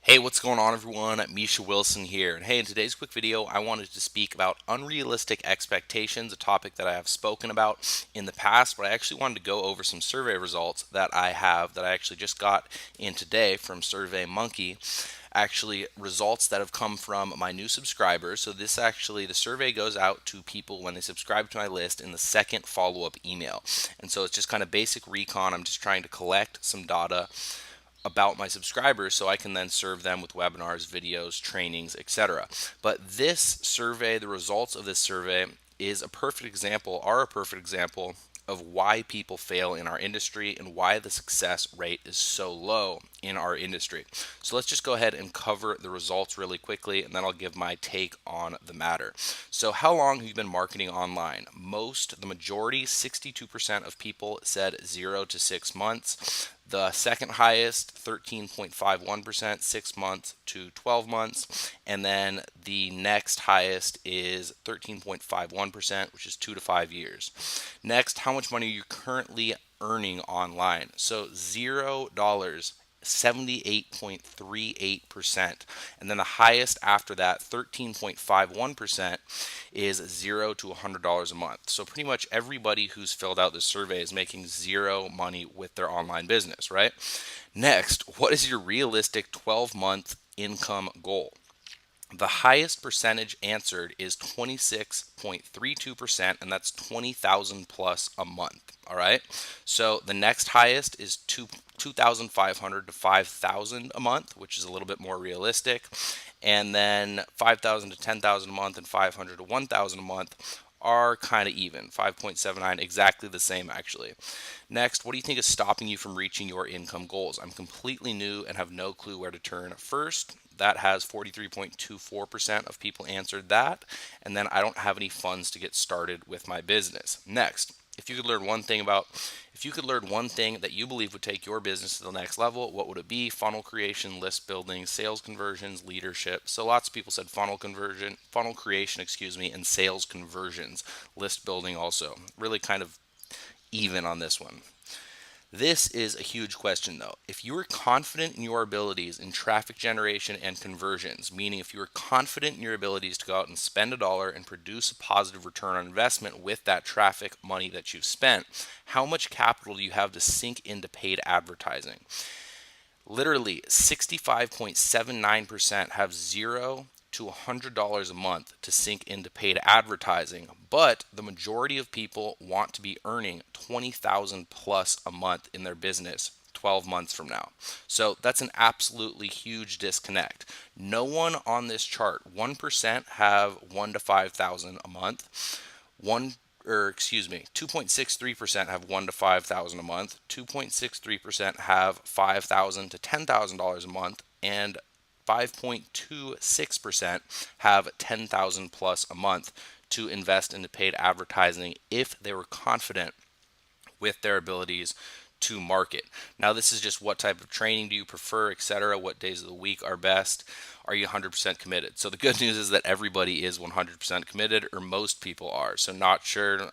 Hey, what's going on, everyone? Misha Wilson here. And hey, in today's quick video, I wanted to speak about unrealistic expectations, a topic that I have spoken about in the past, but I actually wanted to go over some survey results that I actually just got in today from SurveyMonkey. Actually, results that have come from my new subscribers. So, the survey goes out to people when they subscribe to my list in the second follow up email. And so, it's just kind of basic recon. I'm just trying to collect some data about my subscribers so I can then serve them with webinars, videos, trainings, etc. But this survey, the results of this survey are a perfect example of why people fail in our industry and why the success rate is so low in our industry. So let's just go ahead and cover the results really quickly, and then I'll give my take on the matter. So how long have you been marketing online? The majority, 62% of people said 0 to 6 months. The second highest, 13.51%, 6 months to 12 months. And then the next highest is 13.51%, which is 2 to 5 years. Next, how much money are you currently earning online? So $0. 78.38%. And then the highest after that, 13.51%, is $0 to $100 a month. So pretty much everybody who's filled out this survey is making zero money with their online business, right? Next, what is your realistic 12-month income goal? The highest percentage answered is 26.32%, and that's 20,000 plus a month. All right. So the next highest is 2,500 to 5,000 a month, which is a little bit more realistic. And then 5,000 to 10,000 a month and 500 to 1,000 a month are kind of even, 5.79, exactly the same actually. Next, what do you think is stopping you from reaching your income goals? I'm completely new and have no clue where to turn first. That has 43.24% of people answered that. And then I don't have any funds to get started with my business. Next, if you could learn one thing that you believe would take your business to the next level, what would it be? Funnel creation, list building, sales conversions, leadership. So lots of people said funnel creation, and sales conversions, list building also. Really kind of even on this one. This is a huge question though. If you are confident in your abilities in traffic generation and conversions, meaning if you are confident in your abilities to go out and spend a dollar and produce a positive return on investment with that traffic money that you've spent, how much capital do you have to sink into paid advertising? Literally 65.79% have $0 to $100 a month to sink into paid advertising, but the majority of people want to be earning 20,000 plus a month in their business 12 months from now. So that's an absolutely huge disconnect. No one on this chart, 1% have 1 to 5,000 a month. 2.63% have 1 to 5,000 a month. 2.63% have 5,000 to $10,000 a month, and 5.26% have 10,000 plus a month to invest into paid advertising if they were confident with their abilities to market. Now, this is just what type of training do you prefer, etc. What days of the week are best? Are you 100% committed? So the good news is that everybody is 100% committed, or most people are. So not sure,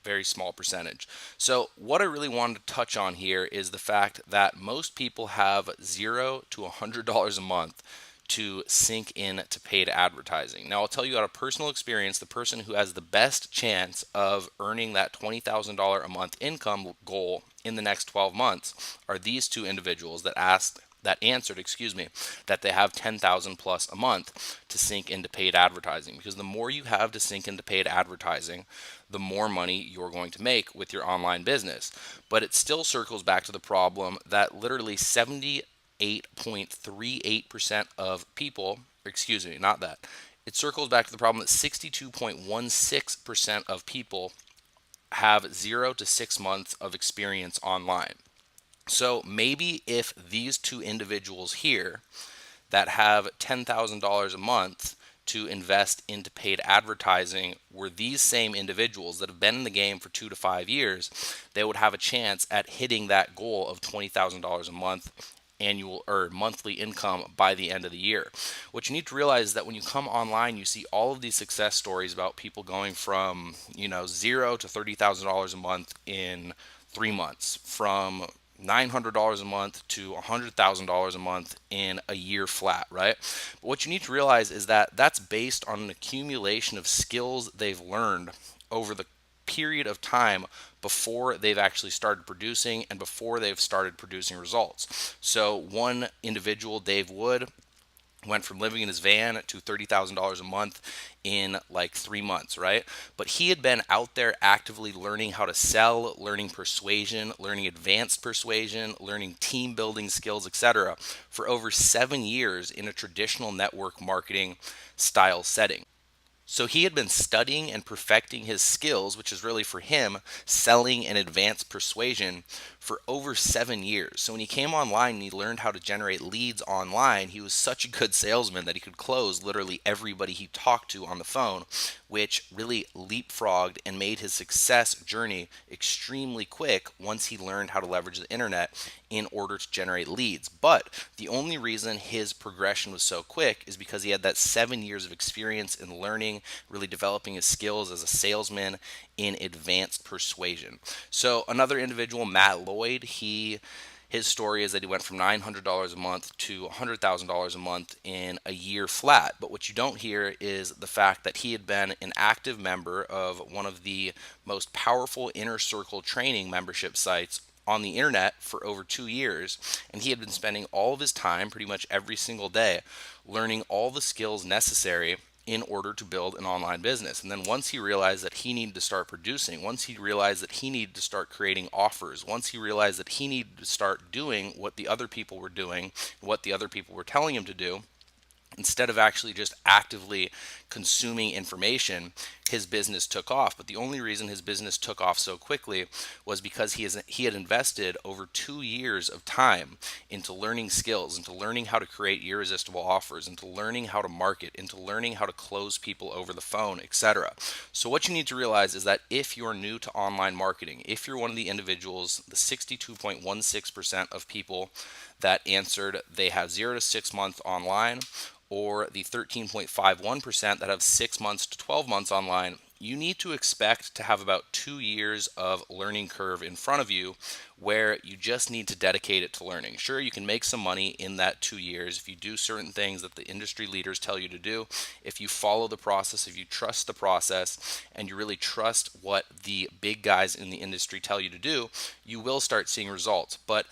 very small percentage. So what I really wanted to touch on here is the fact that most people have $0 to $100 a month to sink in to paid advertising. Now, I'll tell you out of personal experience, the person who has the best chance of earning that $20,000 a month income goal in the next 12 months are these two individuals that answered, that they have 10,000 plus a month to sink into paid advertising, because the more you have to sink into paid advertising, the more money you're going to make with your online business. But it still circles back to the problem that literally 78.38% of people, not that. It circles back to the problem that 62.16% of people have 0 to 6 months of experience online. So maybe if these two individuals here that have $10,000 a month to invest into paid advertising were these same individuals that have been in the game for 2 to 5 years, they would have a chance at hitting that goal of $20,000 a month annual or monthly income by the end of the year. What you need to realize is that when you come online, you see all of these success stories about people going from, $0 to $30,000 a month in 3 months, from $900 a month to $100,000 a month in a year flat, right? But what you need to realize is that that's based on an accumulation of skills they've learned over the period of time before they've actually started producing and before they've started producing results. So one individual, Dave Wood, went from living in his van to $30,000 a month in like 3 months, right? But he had been out there actively learning how to sell, learning persuasion, learning advanced persuasion, learning team building skills, etc., for over 7 years in a traditional network marketing style setting. So he had been studying and perfecting his skills, which is really for him selling and advanced persuasion, for over 7 years. So when he came online and he learned how to generate leads online, he was such a good salesman that he could close literally everybody he talked to on the phone, which really leapfrogged and made his success journey extremely quick once he learned how to leverage the internet in order to generate leads. But the only reason his progression was so quick is because he had that 7 years of experience in learning, really developing his skills as a salesman in advanced persuasion. So another individual, Matt Lloyd, his story is that he went from $900 a month to $100,000 a month in a year flat. But what you don't hear is the fact that he had been an active member of one of the most powerful inner circle training membership sites on the internet for over 2 years, and he had been spending all of his time pretty much every single day learning all the skills necessary in order to build an online business. And then once he realized that he needed to start producing, once he realized that he needed to start creating offers, once he realized that he needed to start doing what the other people were doing, what the other people were telling him to do, instead of actually just actively consuming information, his business took off. But the only reason his business took off so quickly was because he had invested over 2 years of time into learning skills, into learning how to create irresistible offers, into learning how to market, into learning how to close people over the phone, etc. So what you need to realize is that if you're new to online marketing, if you're one of the individuals, the 62.16% of people that answered they have 0 to 6 months online, or the 13.51% that have 6 months to 12 months online, you need to expect to have about 2 years of learning curve in front of you where you just need to dedicate it to learning. Sure, you can make some money in that 2 years if you do certain things that the industry leaders tell you to do, if you follow the process, if you trust the process, and you really trust what the big guys in the industry tell you to do, you will start seeing results. But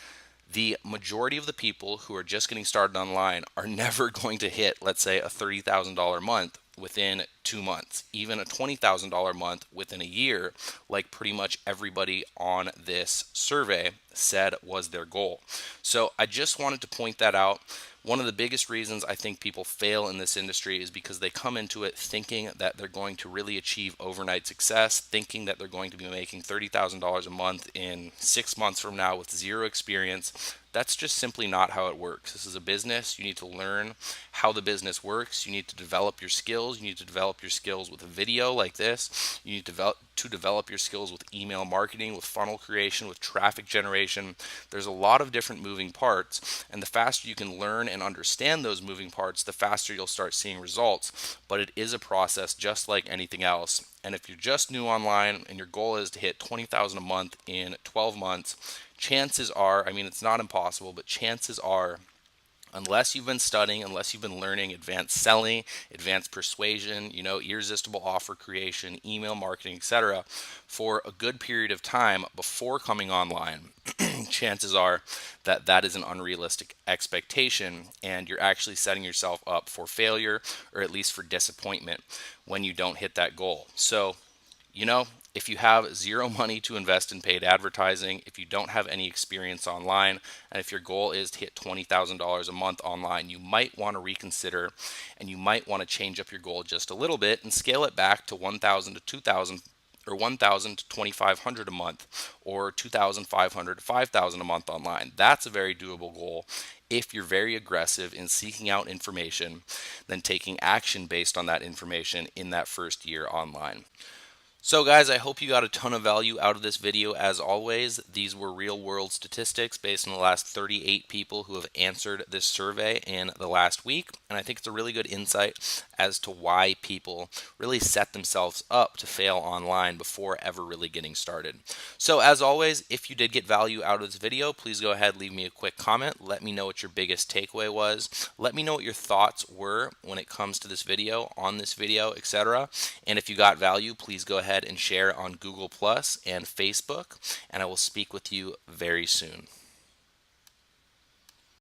the majority of the people who are just getting started online are never going to hit, let's say, a $30,000 month within 2 months, even a $20,000 month within a year, like pretty much everybody on this survey said was their goal. So I just wanted to point that out. One of the biggest reasons I think people fail in this industry is because they come into it thinking that they're going to really achieve overnight success, thinking that they're going to be making $30,000 a month in 6 months from now with zero experience. That's just simply not how it works. This is a business. You need to learn how the business works. You need to develop your skills. You need to develop your skills with a video like this. You need to develop your skills with email marketing, with funnel creation, with traffic generation. There's a lot of different moving parts, and the faster you can learn and understand those moving parts, the faster you'll start seeing results. But it is a process just like anything else. And if you're just new online and your goal is to hit $20,000 a month in 12 months, chances are, I mean, it's not impossible, but chances are, unless you've been studying, unless you've been learning advanced selling, advanced persuasion, irresistible offer creation, email marketing, etc., for a good period of time before coming online, chances are that that is an unrealistic expectation and you're actually setting yourself up for failure, or at least for disappointment when you don't hit that goal. So, if you have zero money to invest in paid advertising, if you don't have any experience online, and if your goal is to hit $20,000 a month online, you might want to reconsider, and you might want to change up your goal just a little bit and scale it back to 1,000 to 2,000, or 1,000 to 2,500 a month, or 2,500 to 5,000 a month online. That's a very doable goal if you're very aggressive in seeking out information, then taking action based on that information in that first year online. So guys, I hope you got a ton of value out of this video. As always, these were real world statistics based on the last 38 people who have answered this survey in the last week. And I think it's a really good insight as to why people really set themselves up to fail online before ever really getting started. So as always, if you did get value out of this video, please go ahead, leave me a quick comment. Let me know what your biggest takeaway was. Let me know what your thoughts were when it comes to this video, on this video, etc. And if you got value, please go ahead and share on Google Plus and Facebook, and I will speak with you very soon.